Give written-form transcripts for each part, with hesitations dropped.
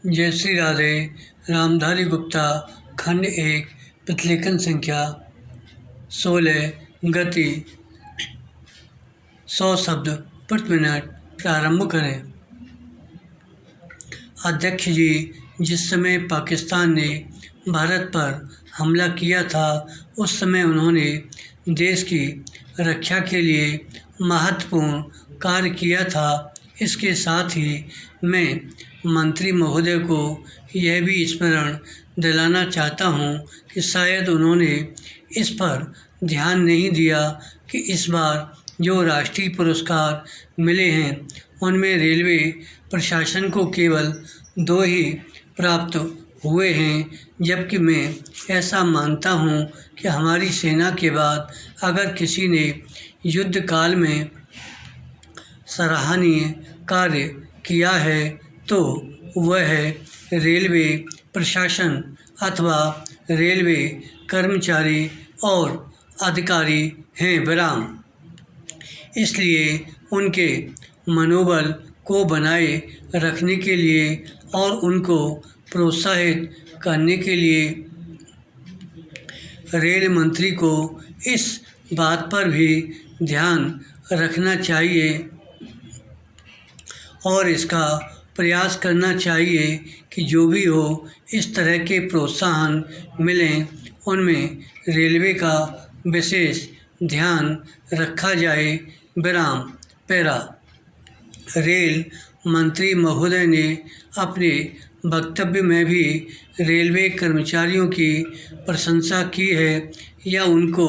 जय श्री राधे। रामधारी गुप्ता खंड 1 प्रतिलेखन संख्या 16 गति 100 शब्द प्रति मिनट प्रारंभ करें। अध्यक्ष जी, जिस समय पाकिस्तान ने भारत पर हमला किया था उस समय उन्होंने देश की रक्षा के लिए महत्वपूर्ण कार्य किया था। इसके साथ ही मैं मंत्री महोदय को यह भी स्मरण दिलाना चाहता हूं कि शायद उन्होंने इस पर ध्यान नहीं दिया कि इस बार जो राष्ट्रीय पुरस्कार मिले हैं उनमें रेलवे प्रशासन को केवल 2 ही प्राप्त हुए हैं, जबकि मैं ऐसा मानता हूं कि हमारी सेना के बाद अगर किसी ने युद्ध काल में सराहनीय कार्य किया है तो वह है रेलवे प्रशासन अथवा रेलवे कर्मचारी और अधिकारी हैं विराम। इसलिए उनके मनोबल को बनाए रखने के लिए और उनको प्रोत्साहित करने के लिए रेल मंत्री को इस बात पर भी ध्यान रखना चाहिए और इसका प्रयास करना चाहिए कि जो भी हो इस तरह के प्रोत्साहन मिलें उनमें रेलवे का विशेष ध्यान रखा जाए विराम। पैरा। रेल मंत्री महोदय ने अपने वक्तव्य में भी रेलवे कर्मचारियों की प्रशंसा की है या उनको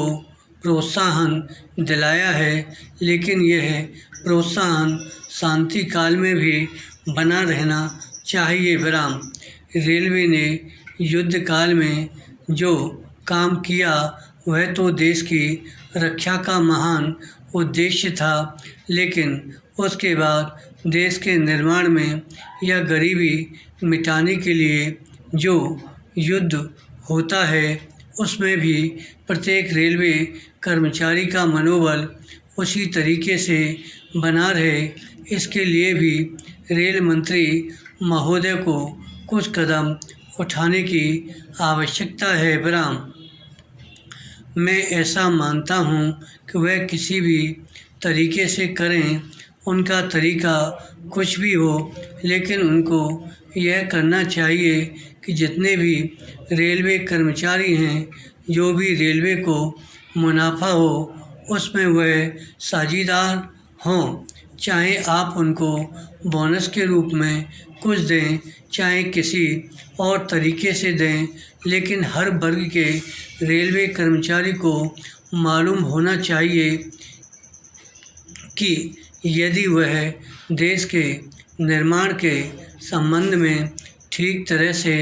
प्रोत्साहन दिलाया है, लेकिन यह प्रोत्साहन शांति काल में भी बना रहना चाहिए विराम। रेलवे ने युद्ध काल में जो काम किया वह तो देश की रक्षा का महान उद्देश्य था, लेकिन उसके बाद देश के निर्माण में या गरीबी मिटाने के लिए जो युद्ध होता है उसमें भी प्रत्येक रेलवे कर्मचारी का मनोबल उसी तरीके से बना रहे, इसके लिए भी रेल मंत्री महोदय को कुछ कदम उठाने की आवश्यकता है विराम। मैं ऐसा मानता हूँ कि वह किसी भी तरीके से करें, उनका तरीका कुछ भी हो, लेकिन उनको यह करना चाहिए कि जितने भी रेलवे कर्मचारी हैं, जो भी रेलवे को मुनाफा हो उसमें वह साझीदार हों। चाहे आप उनको बोनस के रूप में कुछ दें, चाहे किसी और तरीके से दें, लेकिन हर वर्ग के रेलवे कर्मचारी को मालूम होना चाहिए कि यदि वह देश के निर्माण के संबंध में ठीक तरह से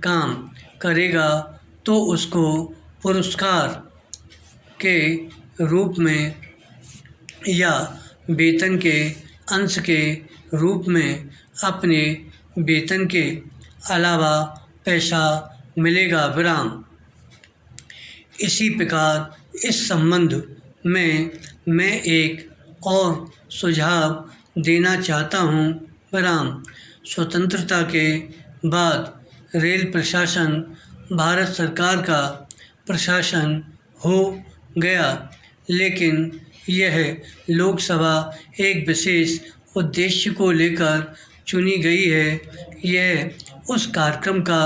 काम करेगा तो उसको पुरस्कार के रूप में या वेतन के अंश के रूप में अपने वेतन के अलावा पैसा मिलेगा विराम। इसी प्रकार इस संबंध में मैं एक और सुझाव देना चाहता हूँ विराम। स्वतंत्रता के बाद रेल प्रशासन भारत सरकार का प्रशासन हो गया, लेकिन यह लोकसभा एक विशेष उद्देश्य को लेकर चुनी गई है। यह उस कार्यक्रम का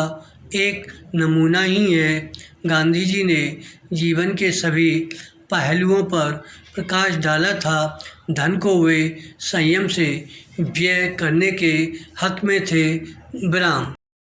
एक नमूना ही है। गांधी जी ने जीवन के सभी पहलुओं पर प्रकाश डाला था। धन को वे संयम से व्यय करने के हक में थे विराम।